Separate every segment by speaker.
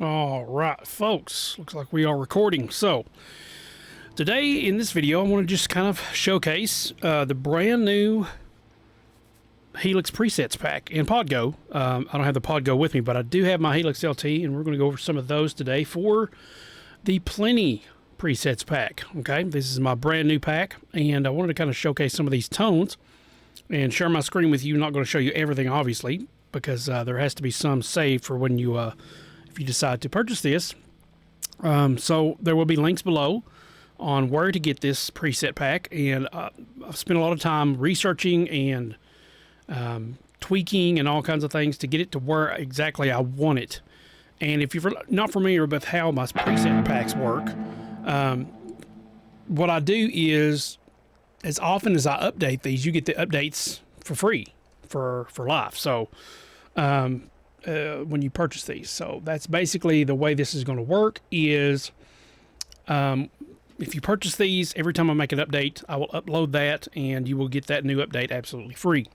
Speaker 1: All right, folks, looks like we are recording. So today in this video, I want to just kind of showcase the brand new Helix Presets Pack and Pod Go. I don't have the Pod Go with me, but I do have my Helix LT, and we're going to go over some of those today for the Plini Presets Pack. Okay, this is my brand new pack, and I wanted to kind of showcase some of these tones and share my screen with you. I'm not going to show you everything, obviously, because there has to be some saved for when you if you decide to purchase this. So there will be links below on where to get this preset pack, and I've spent a lot of time researching and tweaking and all kinds of things to get it to where exactly I want it. And if you're not familiar with how my preset packs work, what I do is, as often as I update these, you get the updates for free for life. So when you purchase these, so that's basically the way this is going to work. Is if you purchase these, every time I make an update, I will upload that, and you will get that new update absolutely free.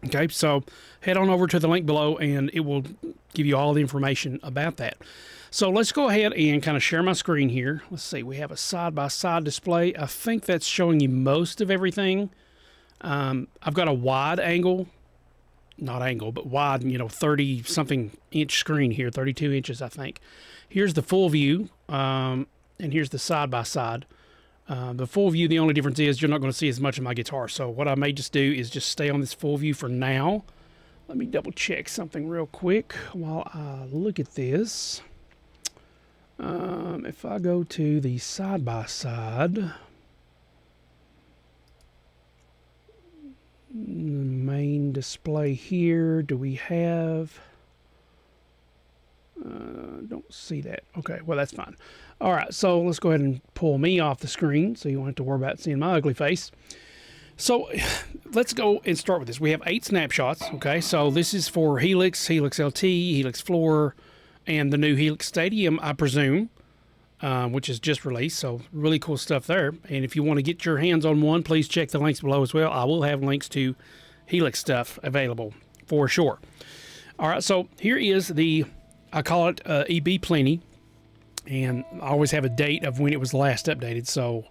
Speaker 1: Okay, so head on over to the link below, and it will give you all the information about that. So let's go ahead and kind of share my screen here. Let's see, we have a side-by-side display. I think that's showing you most of everything. I've got a wide angle, not angle, but wide, 30-something inch screen here, 32 inches, I think. Here's the full view, and here's the side-by-side. The full view, the only difference is you're not going to see as much of my guitar. So what I may just do is just stay on this full view for now. Let me double check something real quick while I look at this. If I go to the side-by-side, the main display here, do we have... don't see that. Okay, well, that's fine. All right, so let's go ahead and pull me off the screen so you won't have to worry about seeing my ugly face. So let's go and start with this. We have 8 snapshots, okay? So this is for Helix, Helix LT, Helix Floor, and the new Helix Stadium, I presume, which is just released. So really cool stuff there. And if you want to get your hands on one, please check the links below as well. I will have links to Helix stuff available for sure. All right, so here is the... I call it EB Plini, and I always have a date of when it was last updated. So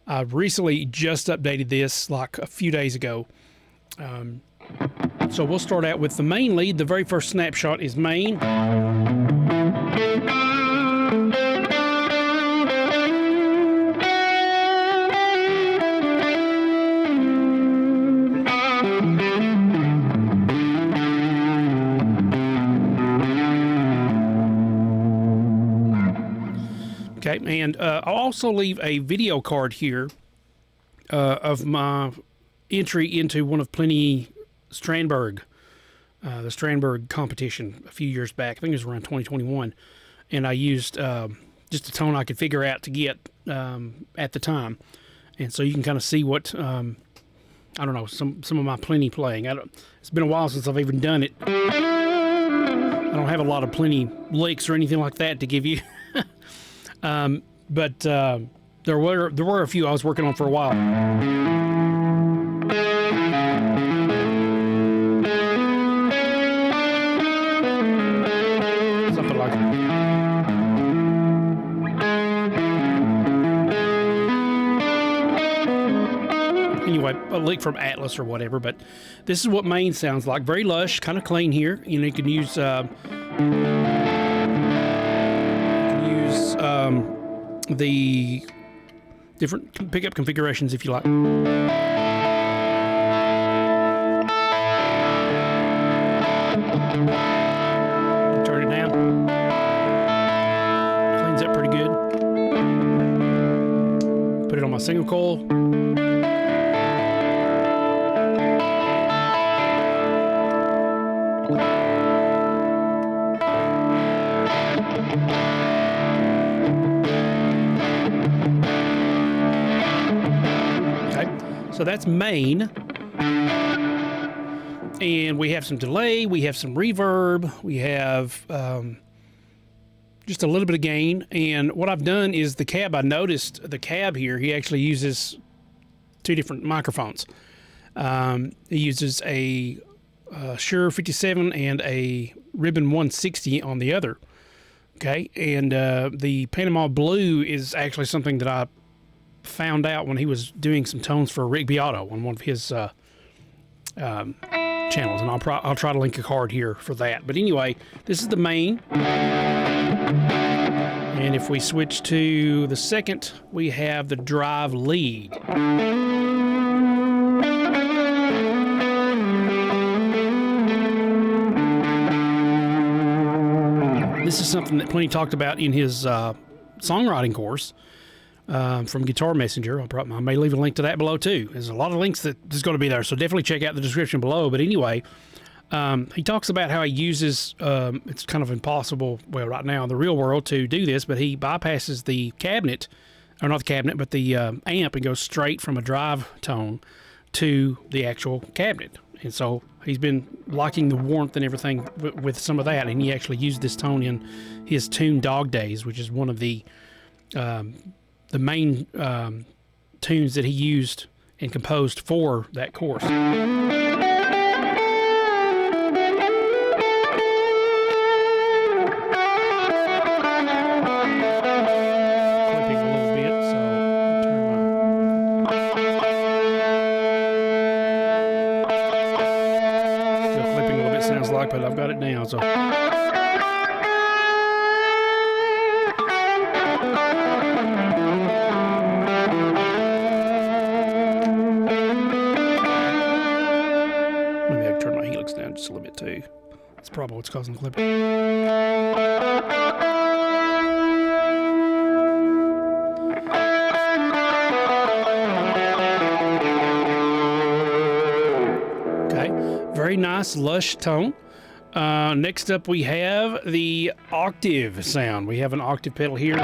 Speaker 1: I recently just updated this like a few days ago. So we'll start out with the main lead. The very first snapshot is main. Okay, and I'll also leave a video card here of my entry into one of Plini Strandberg, the Strandberg competition a few years back. I think it was around 2021, and I used just a tone I could figure out to get at the time, and so you can kind of see what I don't know, some of my Plini playing. It's been a while since I've even done it. I don't have a lot of Plini licks or anything like that to give you. But there were a few I was working on for a while. Something like that. Anyway, a lick from Atlas or whatever, but this is what main sounds like. Very lush, kind of clean here. You can use the different pickup configurations if you like. Turn it down. Cleans up pretty good. Put it on my single coil. So that's main, and we have some delay, we have some reverb, we have just a little bit of gain. And what I've done is the cab, I noticed the cab here, he actually uses 2 different microphones. He uses a Shure 57 and a Ribbon 160 on the other. Okay, and the Panama Blue is actually something that I found out when he was doing some tones for Rick Beato on one of his channels, and I'll try to link a card here for that. But anyway, this is the main, and if we switch to the second, we have the drive lead. This is something that Plini talked about in his songwriting course from Guitar Messenger. I may leave a link to that below too. There's a lot of links that is going to be there, so definitely check out the description below. But anyway, he talks about how he uses, it's kind of impossible, well, right now in the real world to do this, but he bypasses the cabinet, or not the cabinet, but the amp, and goes straight from a drive tone to the actual cabinet. And so he's been liking the warmth and everything with some of that, and he actually used this tone in his tune Dog Days, which is one of the main tunes that he used and composed for that course. Clipping a little bit, so still clipping a little bit, sounds like, but I've got it down, so. Maybe I can turn my Helix down just a little bit too. That's probably what's causing the clipping. Okay, very nice lush tone. Next up we have the octave sound. We have an octave pedal here.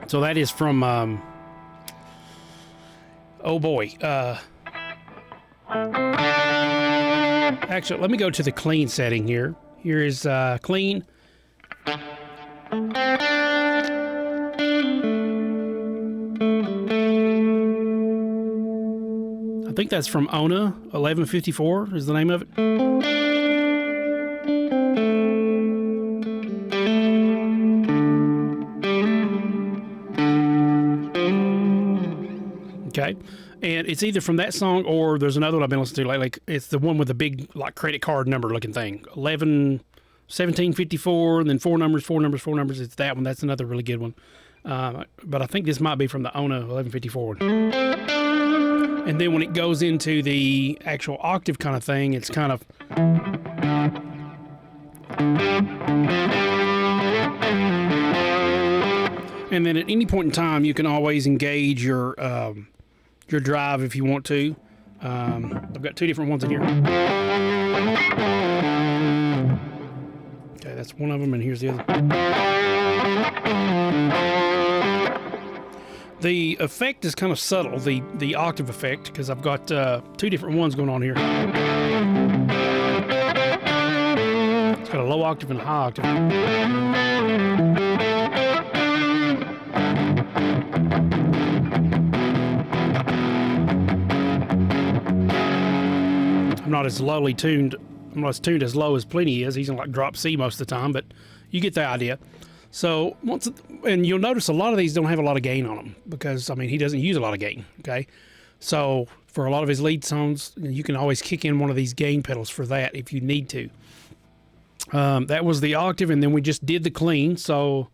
Speaker 1: So that is from, oh boy. Actually, let me go to the clean setting here. Here is clean. I think that's from Ona 1154 is the name of it. Okay, and it's either from that song or there's another one I've been listening to lately. It's the one with the big like credit card number looking thing, 1754, and then four numbers. It's that one. That's another really good one. But I think this might be from the Ona 1154 one. And then when it goes into the actual octave kind of thing, it's kind of. And then at any point in time, you can always engage your drive if you want to. I've got two different ones in here. Okay, that's one of them, and here's the other. The effect is kind of subtle, the octave effect, because I've got two different ones going on here. It's got a low octave and a high octave. I'm not as lowly tuned. I'm not as tuned as low as Plini is. He's in like drop C most of the time, but you get the idea. So and you'll notice a lot of these don't have a lot of gain on them because I mean he doesn't use a lot of gain. Okay, so for a lot of his lead songs, you can always kick in one of these gain pedals for that if you need to. That was the octave, and then we just did the clean. So.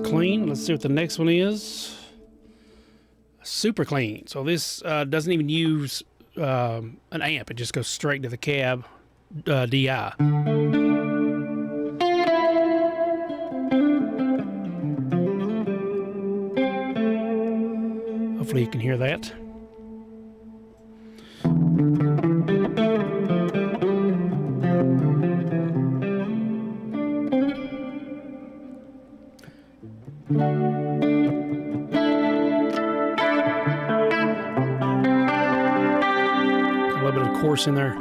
Speaker 1: Clean. Let's see what the next one is. Super clean. So this doesn't even use an amp. It just goes straight to the cab DI. Hopefully you can hear that. A little bit of chorus in there.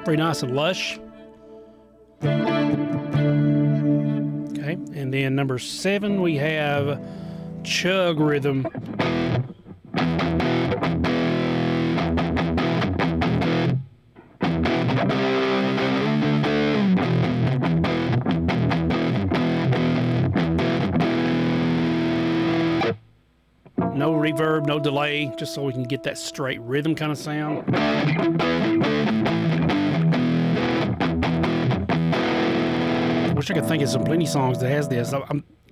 Speaker 1: Pretty nice and lush. Okay, and then number 7 we have Chug Rhythm. No reverb, no delay, just so we can get that straight rhythm kind of sound. Wish I could think of some Plini songs that has this.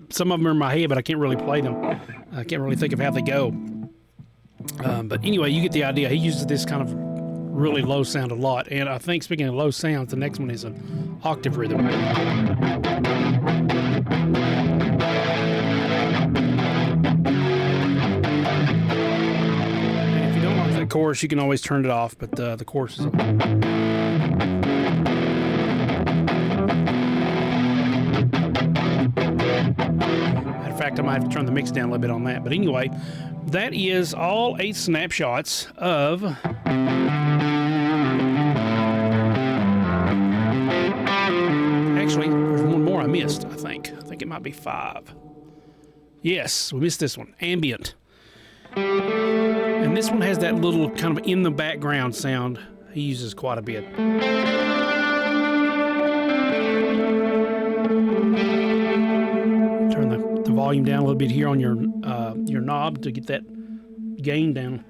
Speaker 1: Some of them are in my head, but I can't really play them. I can't really think of how they go. But anyway, you get the idea. He uses this kind of really low sound a lot. And I think, speaking of low sounds, the next one is an octave rhythm. And if you don't like that chorus, you can always turn it off, but the chorus is in fact, I might have to turn the mix down a little bit on that. But anyway, that is all 8 snapshots of actually, there's one more I missed, I think. I think it might be 5. Yes, we missed this one. Ambient. And this one has that little kind of in the background sound he uses quite a bit. Turn the volume down a little bit here on your knob to get that gain down.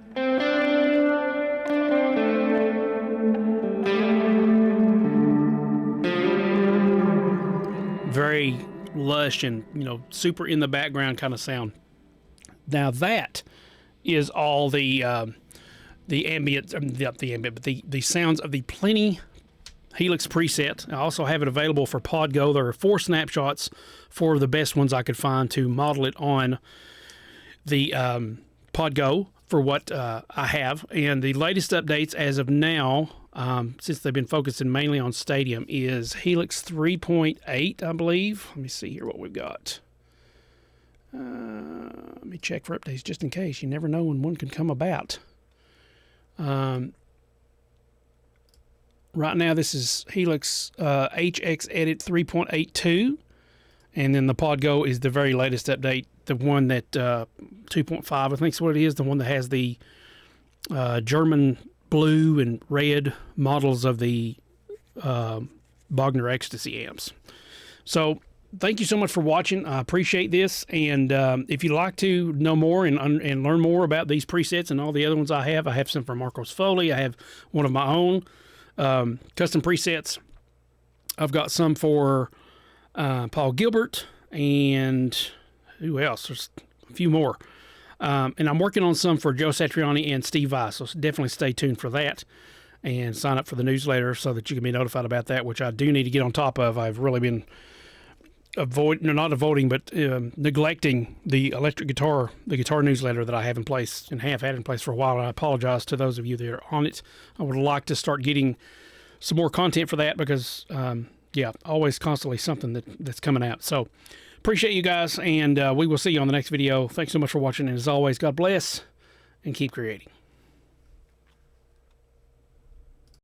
Speaker 1: Very lush and, you know, super in the background kind of sound. Now that is all the ambient, not the ambient, but the sounds of the Plini Helix preset. I also have it available for Pod Go. There are 4 snapshots, 4 of the best ones I could find to model it on the Pod Go for what I have. And the latest updates as of now, since they've been focusing mainly on Stadium, is Helix 3.8, I believe. Let me see here what we've got. Let me check for updates just in case. You never know when one can come about. Right now, this is Helix HX Edit 3.82, and then the Pod Go is the very latest update, the one that 2.5, I think is what it is, the one that has the German blue and red models of the Bogner Ecstasy amps. So thank you so much for watching. I appreciate this, and if you'd like to know more and learn more about these presets and all the other ones I have some from Marcos Foley. I have one of my own custom presets. I've got some for Paul Gilbert and who else? There's a few more. And I'm working on some for Joe Satriani and Steve Weiss, so definitely stay tuned for that and sign up for the newsletter so that you can be notified about that, which I do need to get on top of. I've really been neglecting the electric guitar, the guitar newsletter that I have in place and have had in place for a while. And I apologize to those of you that are on it. I would like to start getting some more content for that because, always constantly something that's coming out. So appreciate you guys, and we will see you on the next video. Thanks so much for watching, and as always, God bless and keep creating.